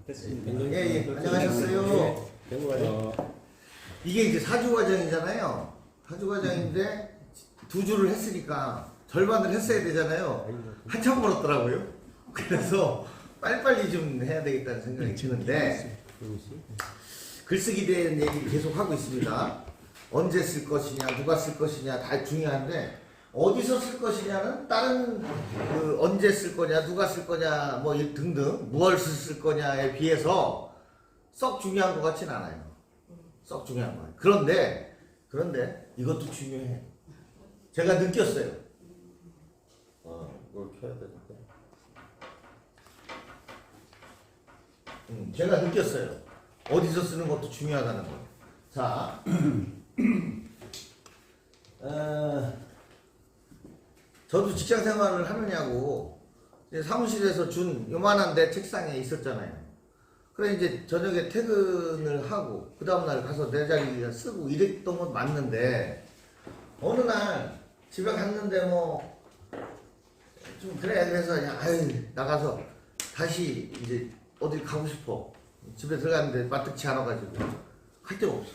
됐습니다. 예, 안녕하셨어요. 이게 이제 사주과정이잖아요. 사주과정인데 두 주를 했으니까 절반을 했어야 되잖아요. 한참 벌었더라고요. 그래서 빨리빨리 좀 해야 되겠다는 생각이 드는데 글쓰기 대한 얘기 계속 하고 있습니다. 언제 쓸 것이냐, 누가 쓸 것이냐 다 중요한데 어디서 쓸 것이냐는 다른 그 언제 쓸 거냐, 누가 쓸 거냐 뭐 등등 무엇을 쓸 거냐에 비해서 썩 중요한 것 같진 않아요. 썩 중요한 거예요. 그런데 이것도 중요해. 제가 느꼈어요. 이걸 켜야 되는데. 제가 느꼈어요. 어디서 쓰는 것도 중요하다는 거. 자, 저도 직장 생활을 하느냐고 사무실에서 준 요만한 내 책상에 있었잖아요. 그래 이제 저녁에 퇴근을 하고 그 다음날 가서 내 자리에 쓰고 이랬던 건 맞는데 어느 날 집에 갔는데 뭐 좀 그래 그래서 야 아유 나가서 다시 이제 어디 가고 싶어 집에 들어갔는데 마뜩치 않아가지고 할 데가 없어.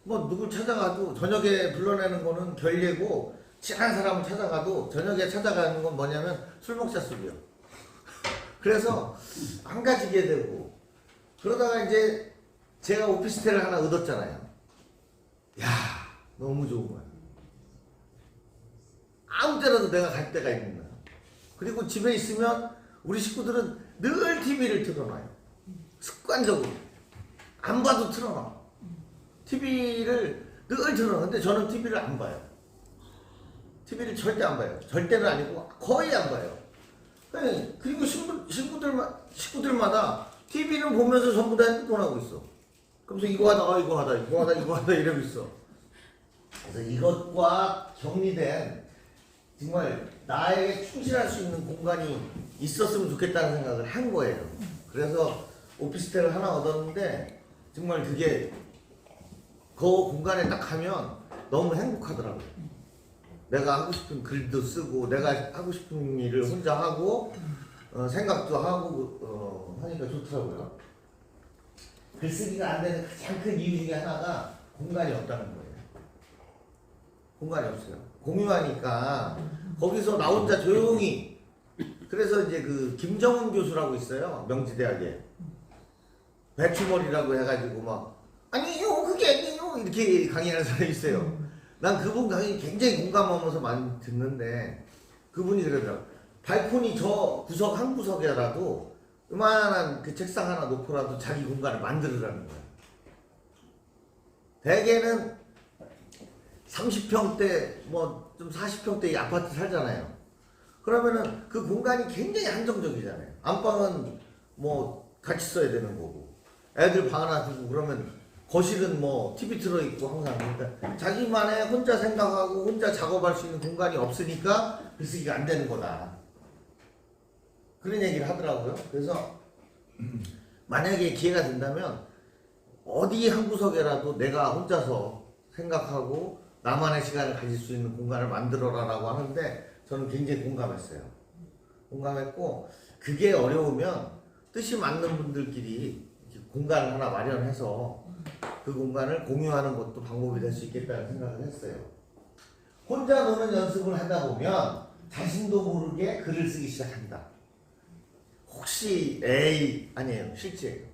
뭐 누굴 찾아가도 저녁에 불러내는 거는 결례고 친한 사람을 찾아가도 저녁에 찾아가는 건 뭐냐면 술 먹자 술이요. 그래서 안 가지게 되고 그러다가 이제 제가 오피스텔을 하나 얻었잖아요. 야 너무 좋은 거야. 아무 때라도 내가 갈 데가 있는 거야. 그리고 집에 있으면 우리 식구들은 늘 TV를 틀어놔요. 습관적으로 안 봐도 틀어놔. TV를 늘 틀어놔. 근데 저는 TV를 안 봐요. TV를 절대 안 봐요. 절대는 아니고 거의 안 봐요. 그리고 식구들마다 TV는 보면서 전부 다 핸드폰 하고 있어. 그러면서 이거 하다 이러고 있어. 그래서 이것과 정리된 정말 나에게 충실할 수 있는 공간이 있었으면 좋겠다는 생각을 한 거예요. 그래서 오피스텔을 하나 얻었는데 정말 그게 그 공간에 딱 가면 너무 행복하더라고요. 내가 하고 싶은 글도 쓰고 내가 하고 싶은 일을 혼자 하고 생각도 하고 하니까 좋더라고요. 글쓰기가 안 되는 가장 큰 이유 중에 하나가 공간이 없다는 거예요. 공간이 없어요. 공유하니까 거기서 나 혼자 조용히. 그래서 이제 그 김정은 교수라고 있어요. 명지대학에 배추머리라고 해가지고 막 아니요 그게 아니에요 이렇게 강의하는 사람이 있어요. 난 그분 강의 굉장히 공감하면서 많이 듣는데 그분이 그러더라고요. 발코니 저 구석 한 구석이라도 요만한 그 책상 하나 놓고라도 자기 공간을 만들으라는 거예요. 대개는 30평대 뭐 좀 40평대 이 아파트 살잖아요. 그러면은 그 공간이 굉장히 한정적이잖아요. 안방은 뭐 같이 써야 되는 거고 애들 방 하나 두고 그러면 거실은 뭐 TV 틀어있고 항상 그러니까 자기만의 혼자 생각하고 혼자 작업할 수 있는 공간이 없으니까 글쓰기가 안 되는 거다. 그런 얘기를 하더라고요. 그래서 만약에 기회가 된다면 어디 한 구석에라도 내가 혼자서 생각하고 나만의 시간을 가질 수 있는 공간을 만들어라라고 하는데 저는 굉장히 공감했어요. 공감했고 그게 어려우면 뜻이 맞는 분들끼리 공간을 하나 마련해서 그 공간을 공유하는 것도 방법이 될 수 있겠다는 생각을 했어요. 혼자 노는 연습을 하다 보면 자신도 모르게 글을 쓰기 시작한다. 혹시 에이 아니에요. 실제예요.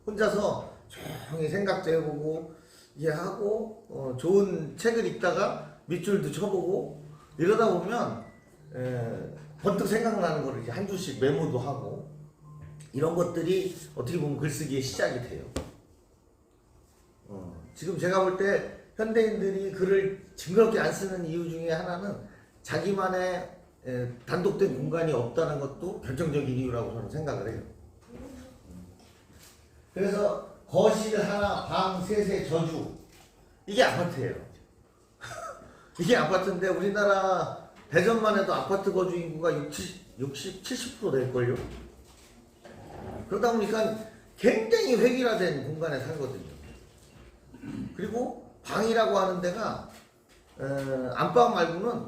혼자서 조용히 생각도 해보고 이게 하고 좋은 책을 읽다가 밑줄도 쳐보고 이러다 보면 번뜩 생각나는 거를 이제 한 줄씩 메모도 하고 이런 것들이 어떻게 보면 글쓰기의 시작이 돼요. 지금 제가 볼 때 현대인들이 글을 징그럽게 안 쓰는 이유 중에 하나는 자기만의 단독된 공간이 없다는 것도 결정적인 이유라고 저는 생각을 해요. 그래서 거실 하나, 방 셋의 저주 이게 아파트예요. 이게 아파트인데 우리나라 대전만 해도 아파트 거주 인구가 70% 될걸요. 그러다 보니까 굉장히 획일화된 공간에 살거든요. 그리고 방이라고 하는 데가 안방 말고는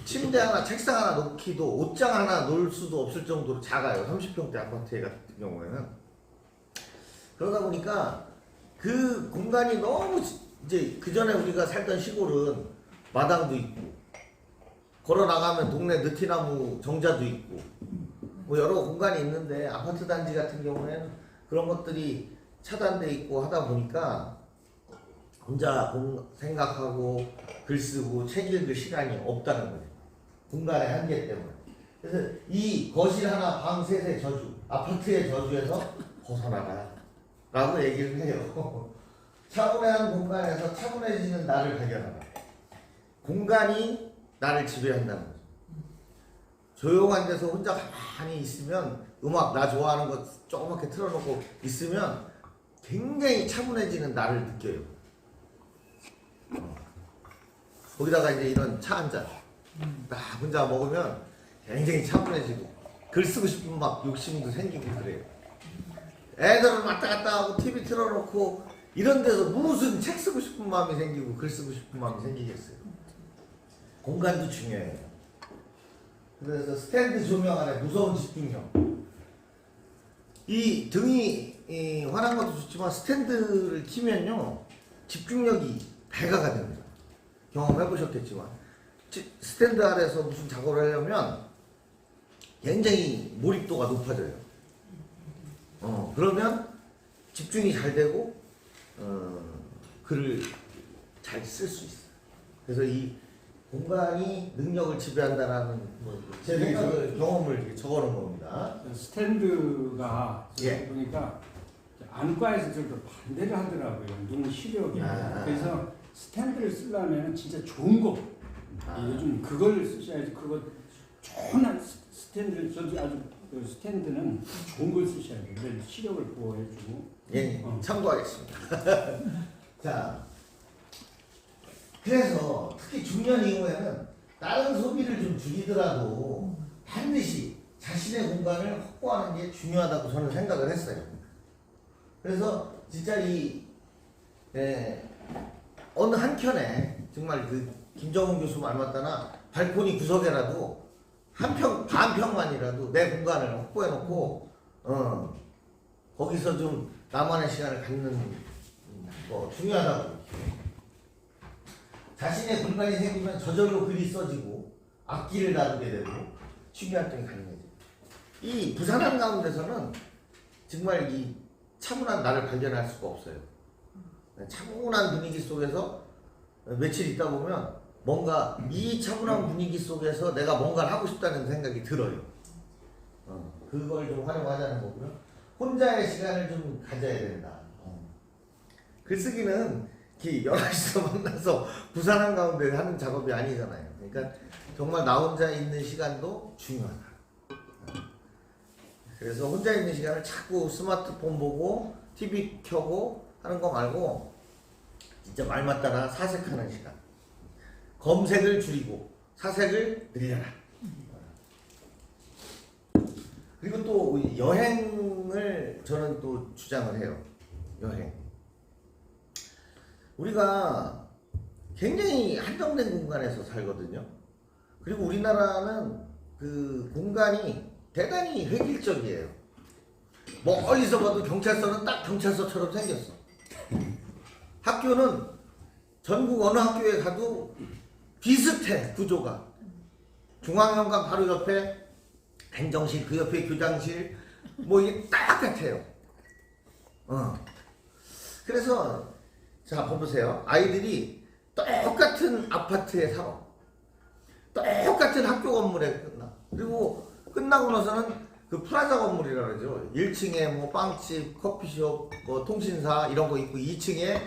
침대 하나, 책상 하나 놓기도, 옷장 하나 놓을 수도 없을 정도로 작아요. 30평대 아파트 같은 경우에는. 그러다 보니까 그 공간이 너무 이제 그 전에 우리가 살던 시골은 마당도 있고, 걸어 나가면 동네 느티나무 정자도 있고, 뭐 여러 공간이 있는데 아파트 단지 같은 경우에는 그런 것들이 차단돼 있고 하다 보니까 혼자 생각하고 글 쓰고 책 읽을 시간이 없다는 거죠. 공간의 한계 때문에. 그래서 이 거실 하나 방 셋의 저주, 아파트의 저주에서 벗어나라 라고 얘기를 해요. 차분한 공간에서 차분해지는 나를 발견하라. 공간이 나를 지배한다는 거죠. 조용한 데서 혼자 가만히 있으면, 음악 나 좋아하는 거 조그맣게 틀어놓고 있으면 굉장히 차분해지는 나를 느껴요. 거기다가 이제 이런 차 한 잔 딱 혼자 먹으면 굉장히 차분해지고 글 쓰고 싶은 막 욕심도 생기고 그래요. 애들은 왔다 갔다 하고 TV 틀어놓고 이런 데서 무슨 책 쓰고 싶은 마음이 생기고 글 쓰고 싶은 마음이 생기겠어요. 공간도 중요해요. 그래서 스탠드 조명 안에 무서운 집중력. 이 등이 환한 것도 좋지만 스탠드를 키면요 집중력이 배가가 됩니다. 경험해 보셨겠지만 스탠드 아래서 무슨 작업을 하려면 굉장히 몰입도가 높아져요. 그러면 집중이 잘 되고 글을 잘 쓸 수 있어요. 그래서 이 공간이 능력을 지배한다라는 제 생각을 경험을 적어놓은 겁니다. 스탠드가 예. 보니까 안과에서 저도 반대를 하더라고요. 눈 시력이. 그래서 스탠드를 쓰려면 진짜 좋은 거. 요즘 그걸 쓰셔야지. 그거 좋은 스탠드를 저도 아주 그 스탠드는 좋은 걸 쓰셔야 돼요. 그래서 시력을 보호해주고. 예, 참고하겠습니다. 자, 그래서 특히 중년 이후에는 다른 소비를 좀 줄이더라도 반드시 자신의 공간을 확보하는 게 중요하다고 저는 생각을 했어요. 그래서 진짜 어느 한켠에 정말 그 김정은 교수 말 맞다나 발코니 구석에라도 반 평만이라도 내 공간을 확보해 놓고 거기서 좀 나만의 시간을 갖는 거 중요하다고. 자신의 공간이 생기면 저절로 글이 써지고 악기를 다루게 되고 취미 활동이 가능해져요. 이 부산 한가운데서는 정말 이 차분한 나를 발견할 수가 없어요. 차분한 분위기 속에서 며칠 있다 보면 뭔가 이 차분한 분위기 속에서 내가 뭔가를 하고 싶다는 생각이 들어요. 그걸 좀 활용하자는 거고요. 혼자의 시간을 좀 가져야 된다. 글쓰기는 이렇게 여럿이서 만나서 부산 한가운데 하는 작업이 아니잖아요. 그러니까 정말 나 혼자 있는 시간도 중요하다. 그래서 혼자 있는 시간을 자꾸 스마트폰 보고 TV 켜고 하는 거 말고 진짜 말 맞다나 사색하는 시간. 검색을 줄이고 사색을 늘려라. 그리고 또 여행을 저는 또 주장을 해요. 여행. 우리가 굉장히 한정된 공간에서 살거든요. 그리고 우리나라는 그 공간이 대단히 획일적이에요. 멀리서 봐도 경찰서는 딱 경찰서처럼 생겼어. 학교는 전국 어느 학교에 가도 비슷해, 구조가. 중앙현관 바로 옆에 행정실, 그 옆에 교장실, 뭐 이게 딱 같아요. 그래서 자, 봐보세요. 아이들이 똑같은 아파트에 살아. 똑같은 학교 건물에 끝나. 그리고 끝나고 나서는 그 프라자 건물이라 그러죠. 1층에 뭐 빵집, 커피숍, 뭐 통신사 이런 거 있고 2층에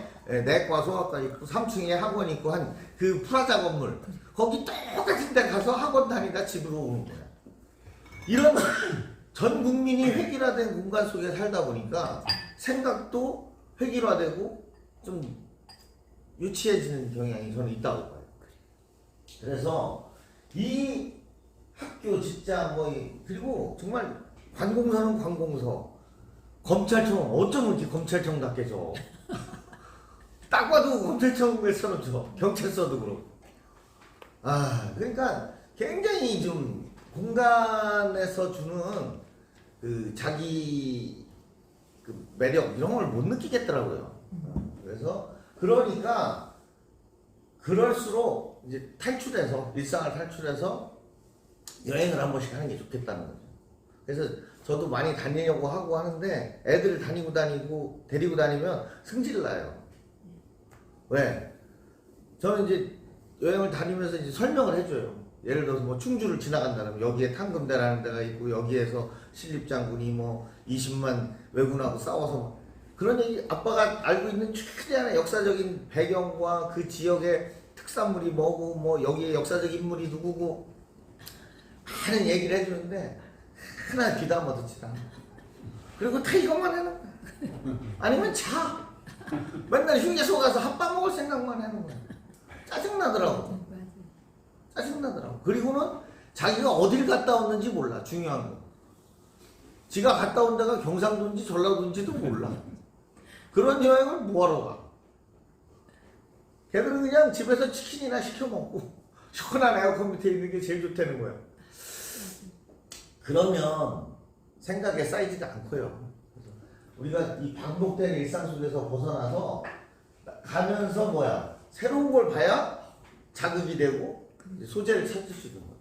내과, 소아과 있고 3층에 학원 있고 한 그 프라자 건물. 거기 똑같은 데 가서 학원 다니다 집으로 오는 거야. 이런 전 국민이 획일화된 공간 속에 살다 보니까 생각도 획일화되고 좀 유치해지는 경향이 저는 있다고 봐요. 그래서 이 학교, 직장, 그리고 정말 관공서는 관공서, 검찰청, 어쩌면 이렇게 검찰청답게 저. 딱 봐도 검찰청에서는 저, 경찰서도 그렇고. 그러니까 굉장히 좀 공간에서 주는 그 자기 그 매력 이런 걸 못 느끼겠더라고요. 그래서 그러니까 그럴수록 이제 탈출해서 일상을 탈출해서 여행을 한 번씩 하는 게 좋겠다는 거죠. 그래서 저도 많이 다니려고 하고 하는데 애들 데리고 다니면 승질 나요. 왜? 저는 이제 여행을 다니면서 이제 설명을 해줘요. 예를 들어서 뭐 충주를 지나간다면 여기에 탕금대라는 데가 있고 여기에서 신립장군이 뭐 20만 왜군하고 싸워서 그런 얘기 아빠가 알고 있는 최대한의 역사적인 배경과 그 지역의 특산물이 뭐고 뭐 여기에 역사적 인물이 누구고 많은 얘기를 해주는데 하나 귀도 한번 듣지도 않아. 그리고 다 이것만 하는 거야. 아니면 자. 맨날 휴게소 가서 핫바 먹을 생각만 하는 거야. 짜증나더라고. 짜증나더라고. 그리고는 자기가 어딜 갔다 왔는지 몰라. 중요한 거. 지가 갔다 온 데가 경상도인지 전라도인지도 몰라. 그런 여행을 뭐하러 가? 걔들은 그냥 집에서 치킨이나 시켜 먹고 시원한 에어컨 밑에 있는 게 제일 좋다는 거야. 그러면 생각의 사이즈가 안 커요. 우리가 이 반복된 일상 속에서 벗어나서 가면서 뭐야 새로운 걸 봐야 자극이 되고 소재를 찾을 수 있는 거죠.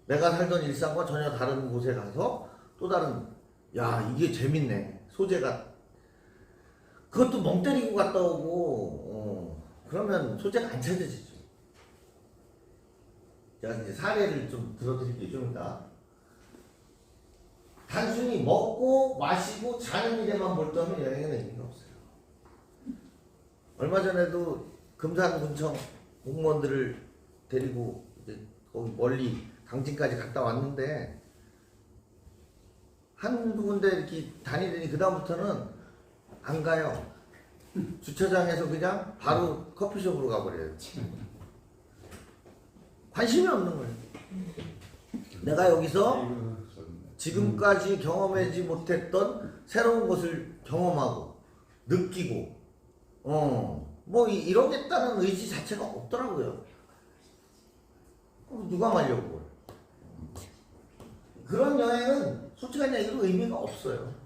내가 살던 일상과 전혀 다른 곳에 가서 또 다른 야 이게 재밌네 소재가 그것도 멍 때리고 갔다 오고 그러면 소재가 안 찾아지죠. 제가 이제 사례를 좀 들어드릴게요. 좀 이따. 단순히 먹고 마시고 자는 일에만 몰두하면 여행에는 의미가 없어요. 얼마 전에도 금산군청 공무원들을 데리고 이제 거기 멀리 강진까지 갔다 왔는데 한두 군데 이렇게 다니더니 그 다음부터는 안 가요. 주차장에서 그냥 바로 커피숍으로 가버려요. 관심이 없는 거예요. 내가 여기서 지금까지 경험하지 못했던 새로운 것을 경험하고 느끼고 뭐 이러겠다는 의지 자체가 없더라고요. 누가 말려고 그런 여행은 솔직한 얘기로 의미가 없어요.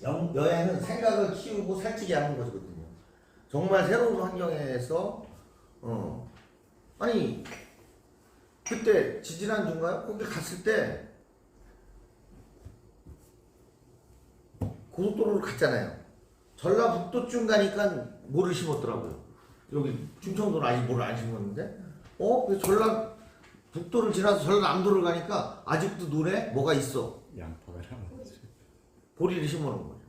여행은 생각을 키우고 살찌게 하는 것이거든요. 정말 새로운 환경에서 아니 그때 지지난주인가요? 거기 갔을 때 고속도로를 갔잖아요. 전라북도쯤 가니까 모를 심었더라고요. 여기 충청도는 아직 모를 안 심었는데 전라북도를 지나서 전라남도를 가니까 아직도 눈에 뭐가 있어. 양파가 나오지. 보리를 심어놓은 거죠.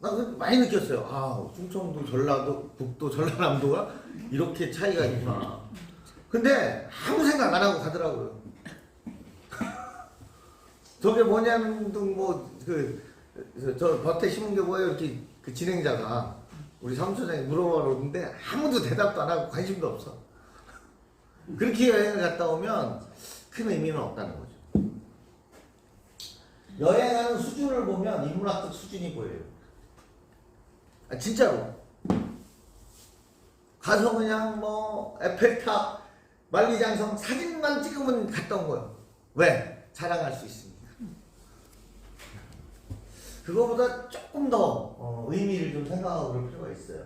나 많이 느꼈어요. 아 충청도, 전라도, 북도, 전라남도가 이렇게 차이가 있구나. 근데 아무 생각 안 하고 가더라고요. 저게 뭐냐면 저 밭에 심은 게 뭐예요? 이렇게 그 진행자가 우리 사무처장이 물어보러 오는데 아무도 대답도 안 하고 관심도 없어. 그렇게 여행을 갔다 오면 큰 의미는 없다는 거죠. 여행하는 수준을 보면 인문학적 수준이 보여요. 진짜로. 가서 그냥 뭐 에펠탑, 만리장성 사진만 찍으면 갔다 온 거예요. 왜? 자랑할 수 있으니까. 그거보다 조금 더 의미를 좀 생각하고 그럴 필요가 있어요.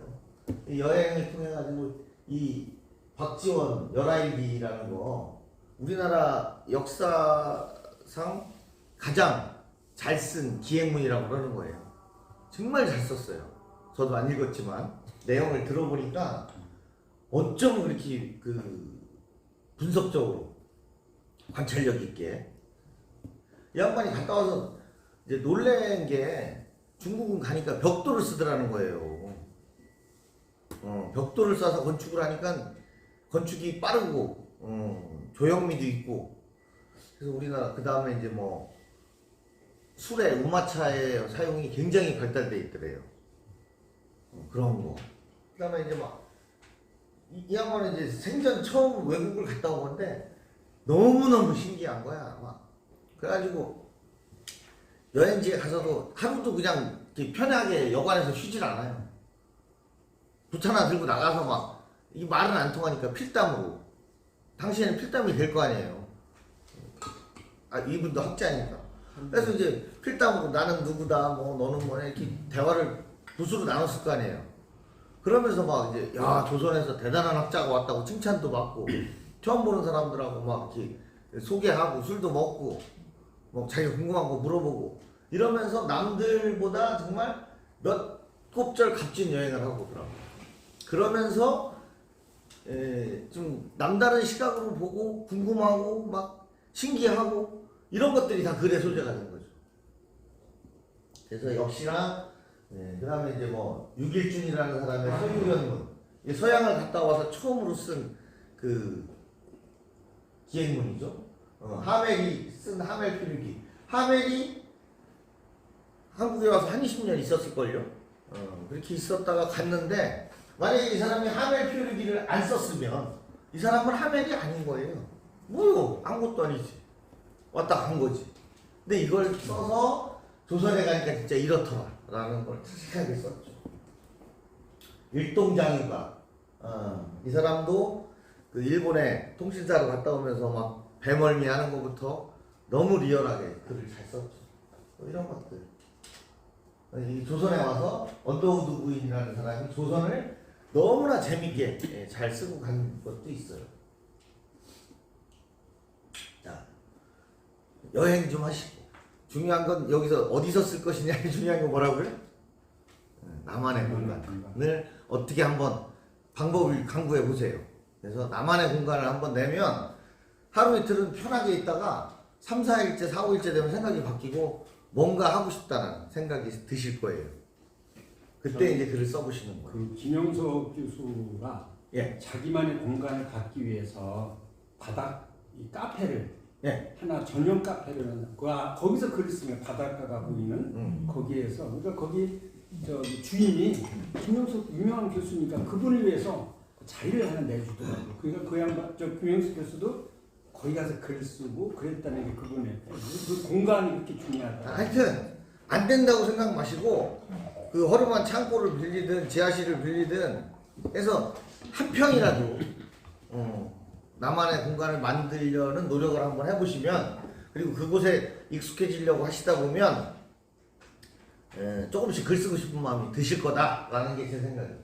이 여행을 통해 가지고 이 박지원 열아일기라는 거 우리나라 역사상 가장 잘 쓴 기행문이라고 그러는 거예요. 정말 잘 썼어요. 저도 안 읽었지만 내용을 들어보니까 어쩜 그렇게 분석적으로 관찰력 있게 이 양반이 갔다 와서 이제 놀란 게 중국은 가니까 벽돌을 쓰더라는 거예요. 벽돌을 써서 건축을 하니까 건축이 빠르고 조형미도 있고 그래서 우리나라 그 다음에 이제 뭐 술에 우마차의 사용이 굉장히 발달돼 있더래요. 그런 거. 그 다음에 이제 막 이 양반은 이제 생전 처음 외국을 갔다 온 건데 너무너무 신기한 거야. 막 그래가지고 여행지에 가서도 하루도 그냥 이렇게 편하게 여관에서 쉬질 않아요. 붓 하나 들고 나가서 막 이 말은 안 통하니까 필담으로 당신은 필담이 될 거 아니에요. 아 이분도 학자니까. 그래서 이제 필담으로 나는 누구다 뭐 너는 뭐냐 이렇게 대화를 붓으로 나눴을 거 아니에요. 그러면서 막 이제 야 조선에서 대단한 학자가 왔다고 칭찬도 받고 처음 보는 사람들하고 막 이렇게 소개하고 술도 먹고 뭐 자기가 궁금한 거 물어보고 이러면서 남들보다 정말 몇 곱절 값진 여행을 하고 오더라고요. 그러면서 좀 남다른 시각으로 보고 궁금하고 막 신기하고 이런 것들이 다 글의 소재가 된 거죠. 그래서 역시나 그 다음에 이제 뭐 유길준이라는 사람의 서유연문 서양을 갔다 와서 처음으로 쓴 그 기행문이죠. 하멜이 쓴 하멜 필기. 하멜이 한국에 와서 한 20년 있었을걸요. 그렇게 있었다가 갔는데 만약에 이 사람이 하멜 필기를 안 썼으면 이 사람은 하멜이 아닌 거예요. 뭐요? 아무것도 아니지. 왔다 간 거지. 근데 이걸 써서 조선에 가니까 진짜 이렇더라 라는 걸 착하게 썼죠. 일동장이가 이 사람도 그 일본에 통신사로 갔다 오면서 막 배멀미 하는 것부터 너무 리얼하게 글을 잘 썼죠. 뭐 이런 것들. 이 조선에 와서 언더우드 부인이라는 사람이 조선을 너무나 재밌게 잘 쓰고 간 것도 있어요. 자, 여행 좀 하시고 중요한 건 여기서 어디서 쓸 것이냐 중요한 건 뭐라고요? 나만의 공간을 어떻게 한번 방법을 강구해 보세요. 그래서 나만의 공간을 한번 내면 하루 이틀은 편하게 있다가 3, 4일째, 4, 5일째 되면 생각이 바뀌고 뭔가 하고 싶다는 생각이 드실 거예요. 그때 이제 글을 써보시는 거예요. 그 김영석 교수가 예. 자기만의 공간을 갖기 위해서 바닥 이 카페를 예. 하나 전용 카페를 거기서 글을 쓰면 바닷가가 보이는 거기에서 그러니까 거기 저기 주인이 김영석 유명한 교수니까 그분을 위해서 자리를 하나 내주더라고요. 그러니까 그 양반 저 김영석 교수도 거기 가서 글 쓰고 그랬다는 게 그분의 그 공간이 그렇게 중요하다. 하여튼 안 된다고 생각 마시고 그 허름한 창고를 빌리든 지하실을 빌리든 해서 한 평이라도 나만의 공간을 만들려는 노력을 한번 해보시면 그리고 그곳에 익숙해지려고 하시다 보면 조금씩 글 쓰고 싶은 마음이 드실 거다라는 게 제 생각입니다.